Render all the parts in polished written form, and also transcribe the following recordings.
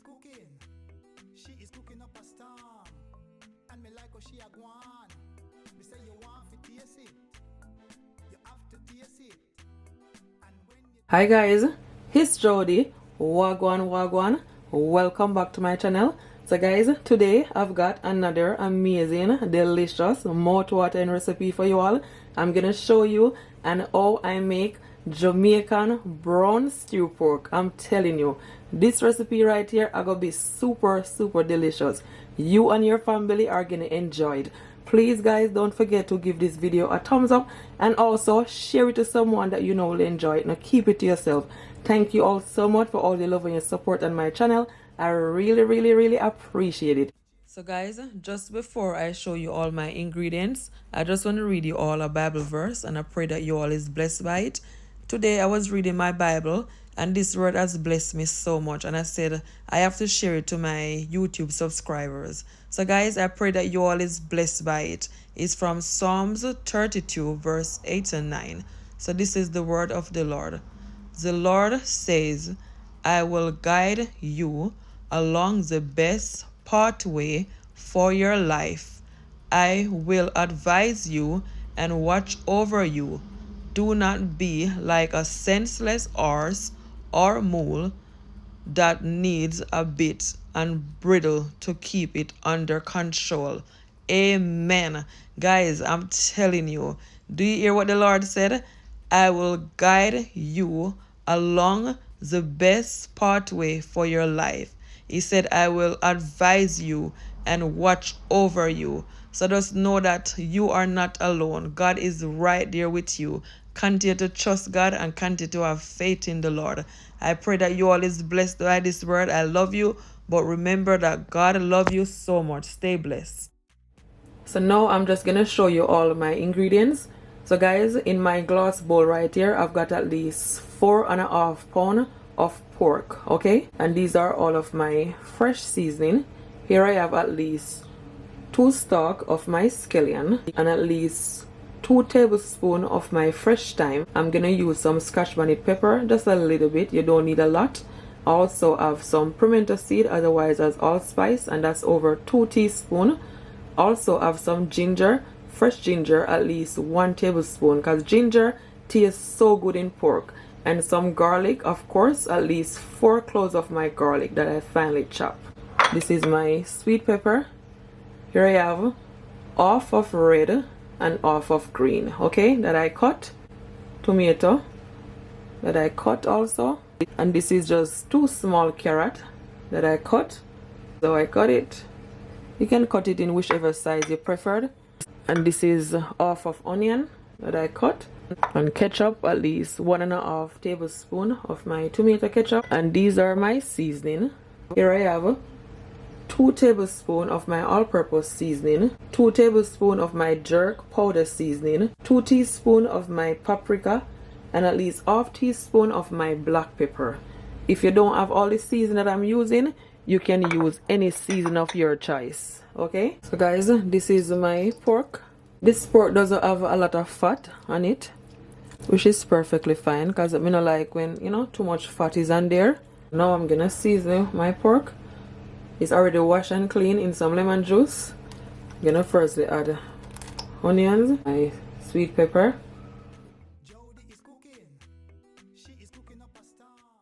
cooking. She is cooking up a storm. And me like how she a gwan. Me say you want to taste it. You have to taste it. And when you... Hi guys, it's Jody. Wagwan. Welcome back to my channel. So guys, today I've got another amazing, delicious, mouth-watering recipe for you all. I'm gonna show you and how I make Jamaican brown stew pork. I'm telling you, this recipe right here are gonna be super delicious. You and your family are gonna enjoy it. Please guys, don't forget to give this video a thumbs up and also share it to someone that you know will enjoy it. Now keep it to yourself. Thank you all so much for all the love and your support on my channel. I really appreciate it. So guys, just before I show you all my ingredients, I just want to read you all a Bible verse and I pray that you all is blessed by it. Today I was reading my Bible and this word has blessed me so much, and I said I have to share it to my YouTube subscribers. So guys, I pray that you all is blessed by it. It's from Psalms 32 verse 8 and 9. So this is the word of the Lord. The Lord says, I will guide you along the best pathway for your life. I will advise you and watch over you. Do not be like a senseless horse or mule that needs a bit and bridle to keep it under control. Amen. Guys, I'm telling you, do you hear what the Lord said? I will guide you along the best pathway for your life. He said, I will advise you and watch over you. So just know that you are not alone. God is right there with you. Continue to trust God and continue to have faith in the Lord. I pray that you all is blessed by this word. I love you, but remember that God loves you so much. Stay blessed. So now I'm just going to show you all my ingredients. So guys, in my glass bowl right here, I've got at least 4.5 pounds of pork, okay? And these are all of my fresh seasoning. Here I have at least 2 stalk of my scallion and at least 2 tablespoons of my fresh thyme. I'm gonna use some scotch bonnet pepper, just a little bit, you don't need a lot. I also have some pimento seed, otherwise as allspice, and that's over 2 teaspoons. Also have some ginger, fresh ginger, at least 1 tablespoon, because ginger tastes so good in pork. And some garlic, of course, at least 4 cloves of my garlic that I finely chopped. This is my sweet pepper. Here I have half of red and half of green, okay, that I cut. Tomato that I cut also. And this is just 2 small carrot that I cut. So I cut it. You can cut it in whichever size you preferred. And this is half of onion that I cut. And ketchup, at least 1.5 tablespoons of my tomato ketchup. And these are my seasoning. Here I have 2 tablespoons of my all-purpose seasoning, 2 tablespoons of my jerk powder seasoning, 2 teaspoons of my paprika, and at least half teaspoon of my black pepper. If you don't have all the seasoning that I'm using, you can use any season of your choice, okay? So guys, this is my pork. This pork doesn't have a lot of fat on it, which is perfectly fine, because I don't like when, you know, too much fat is on there. Now I'm gonna season my pork. It's already washed and clean in some lemon juice. I'm gonna firstly add onions, my sweet pepper,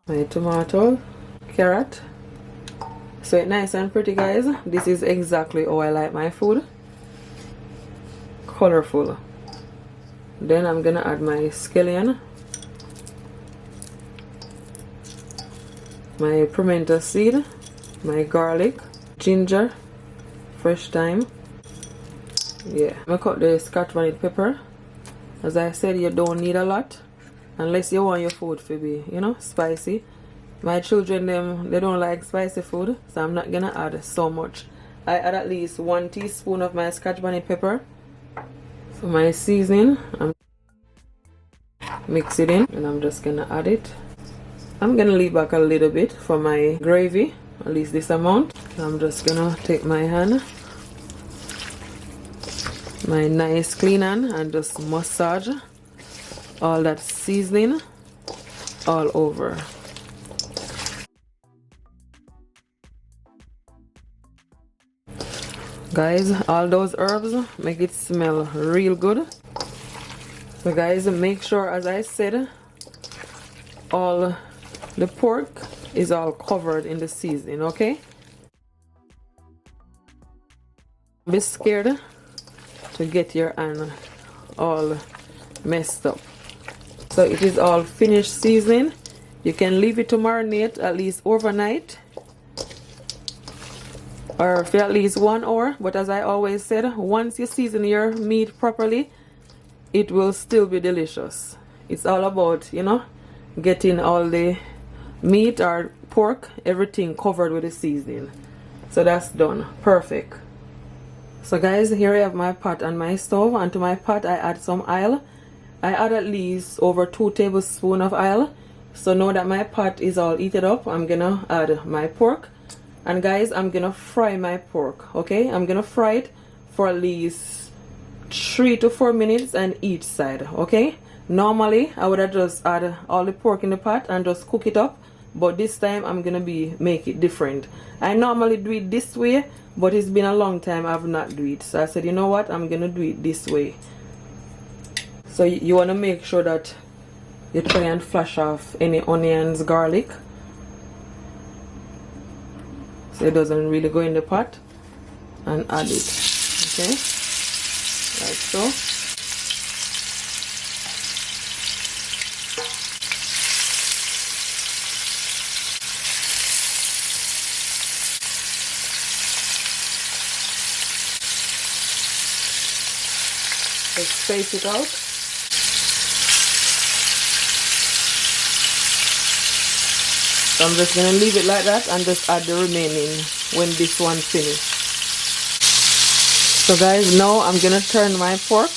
my tomato, carrot. So it's nice and pretty, guys. This is exactly how I like my food. Colorful. Then I'm gonna add my scallion, my pimento seed, my garlic, ginger, fresh thyme. Yeah, I'm gonna cut the scotch bonnet pepper. As I said, you don't need a lot unless you want your food to be, you know, spicy. My children, they don't like spicy food, so I'm not gonna add so much. I add at least 1 teaspoon of my scotch bonnet pepper. For my seasoning, I'm mix it in and I'm just gonna add it. I'm gonna leave back a little bit for my gravy, at least this amount. I'm just gonna take my hand, my nice clean hand, and just massage all that seasoning all over. Guys, all those herbs make it smell real good. So guys, make sure, as I said, all the pork is all covered in the seasoning, okay? Be scared to get your hand all messed up. So it is all finished seasoning. You can leave it to marinate at least overnight, or for at least 1 hour. But as I always said, once you season your meat properly, it will still be delicious. It's all about, you know, getting all the meat or pork, everything covered with the seasoning. So that's done. Perfect. So guys, here I have my pot on my stove, and to my pot I add some oil. I add at least over 2 tablespoons of oil. So now that my pot is all heated up, I'm gonna add my pork. And guys, I'm gonna fry my pork, okay? I'm gonna fry it for at least 3 to 4 minutes on each side, okay? Normally I would have just add all the pork in the pot and just cook it up, but this time I'm gonna make it different. I normally do it this way, but it's been a long time I've not do it, so I said, you know what, I'm gonna do it this way. So you want to make sure that you try and flash off any onions, garlic, so it doesn't really go in the pot, and add it, okay, like so. Just space it out. So I'm just going to leave it like that and just add the remaining when this one finishes. So guys, now I'm going to turn my pork.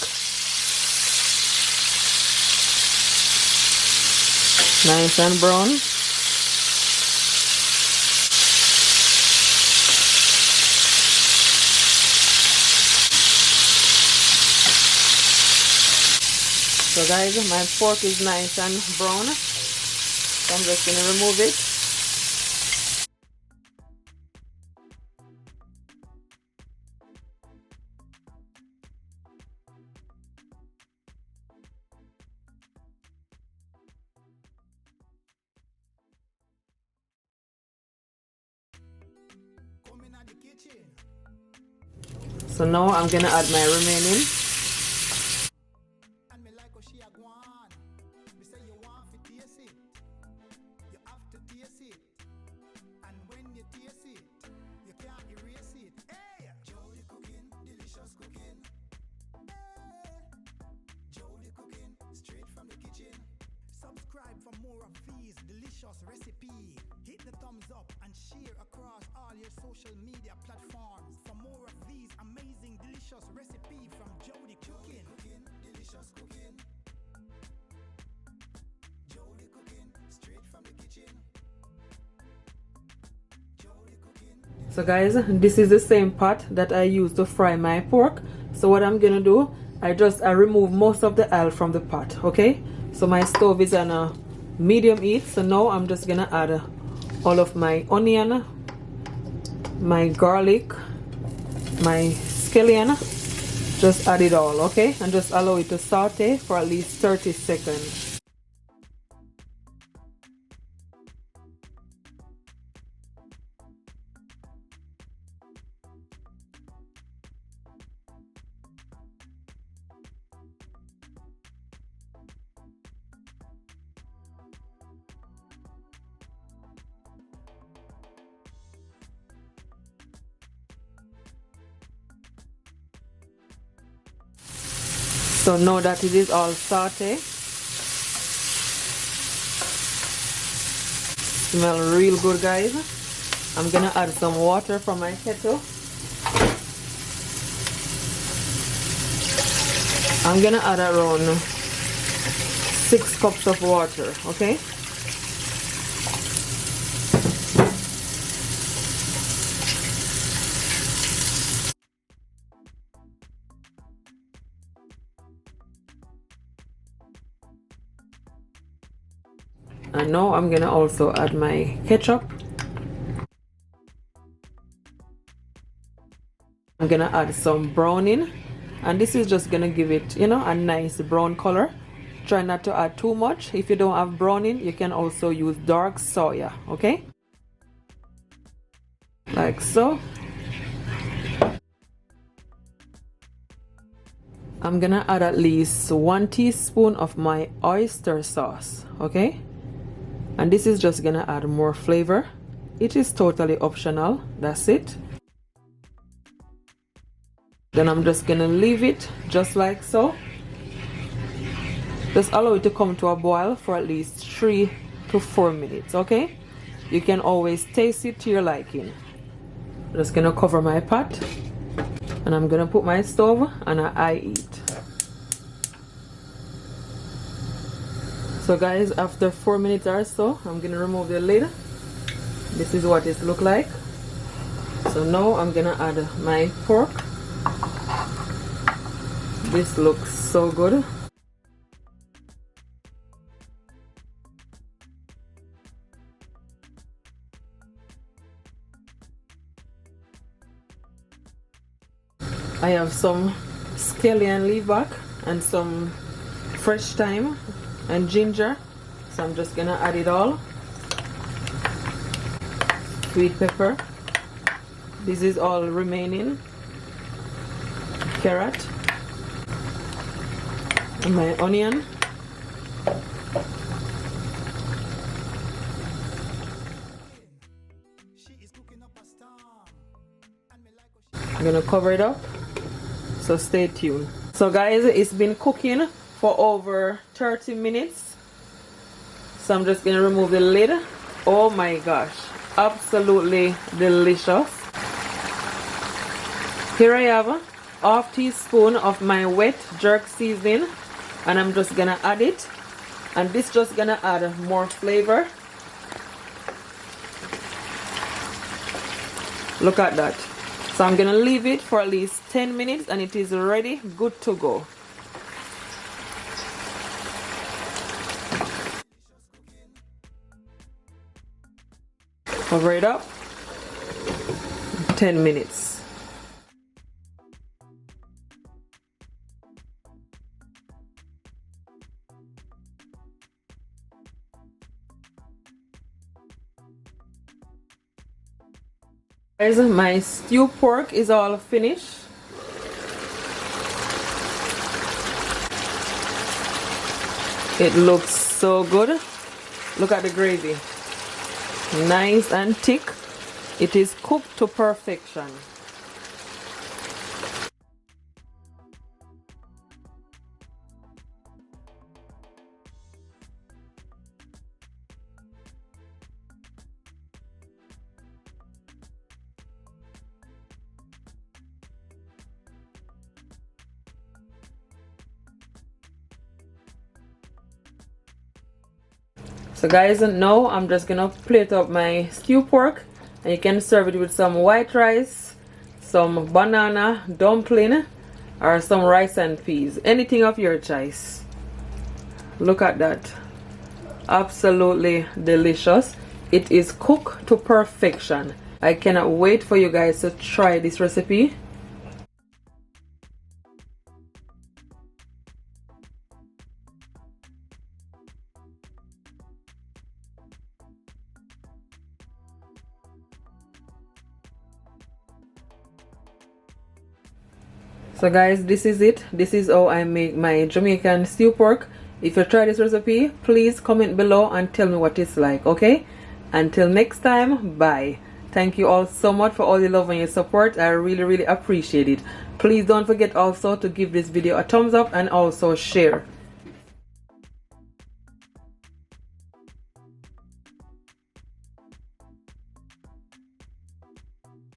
Nice and brown. So guys, my pork is nice and brown. So I'm just going to remove it. So now I'm going to add my remaining. Subscribe for more of these delicious recipes. Hit the thumbs up and share across all your social media platforms for more of these amazing delicious recipes from Jody Cooking. Delicious cooking. Jody Cooking, straight from the kitchen. Jody Cooking. So guys, this is the same pot that I used to fry my pork. So what I'm gonna do, I remove most of the oil from the pot, okay? So my stove is on a medium heat. So now I'm just gonna add all of my onion, my garlic, my scallion. Just add it all, okay? And just allow it to saute for at least 30 seconds. So now that it is all sauté, smell real good, guys. I'm gonna add some water from my kettle. I'm gonna add around 6 cups of water, okay? And now I'm gonna also add my ketchup. I'm I'm gonna add some browning, and this is just gonna give it, you know, a nice brown color. Try not to add too much. If you don't have browning, you can also use dark soya, okay, like so. I'm gonna add at least 1 teaspoon of my oyster sauce, okay, and this is just gonna add more flavor. It is totally optional. That's it. Then I'm just gonna leave it just like so. Just allow it to come to a boil for at least 3 to 4 minutes, okay? You can always taste it to your liking. I'm just gonna cover my pot, and I'm gonna put my stove on a high heat. So guys, after 4 minutes or so, I'm gonna remove the lid. This is what it look like. So now I'm gonna add my pork. This looks so good. I have some scallion leaf back and some fresh thyme and ginger, so I'm just gonna add it all. Sweet pepper. This is all remaining. Carrot. And my onion. I'm gonna cover it up, so stay tuned. So guys, it's been cooking for over 30 minutes, so I'm just gonna remove the lid. Oh my gosh, absolutely delicious. Here I have a ½ teaspoon of my wet jerk seasoning, and I'm just gonna add it, and this just gonna add more flavor. Look at that. So I'm gonna leave it for at least 10 minutes and it is ready, good to go. Cover it up. 10 minutes. Guys, my stew pork is all finished. It looks so good. Look at the gravy. Nice and thick. It is cooked to perfection. So guys, now I'm just gonna plate up my stew pork, and you can serve it with some white rice, some banana dumpling, or some rice and peas, anything of your choice. Look at that. Absolutely delicious. It is cooked to perfection. I cannot wait for you guys to try this recipe. So guys, this is it. This is how I make my Jamaican stew pork. If you try this recipe, please comment below and tell me what it's like, okay? Until next time, bye. Thank you all so much for all the love and your support. I really appreciate it. Please don't forget also to give this video a thumbs up and also share.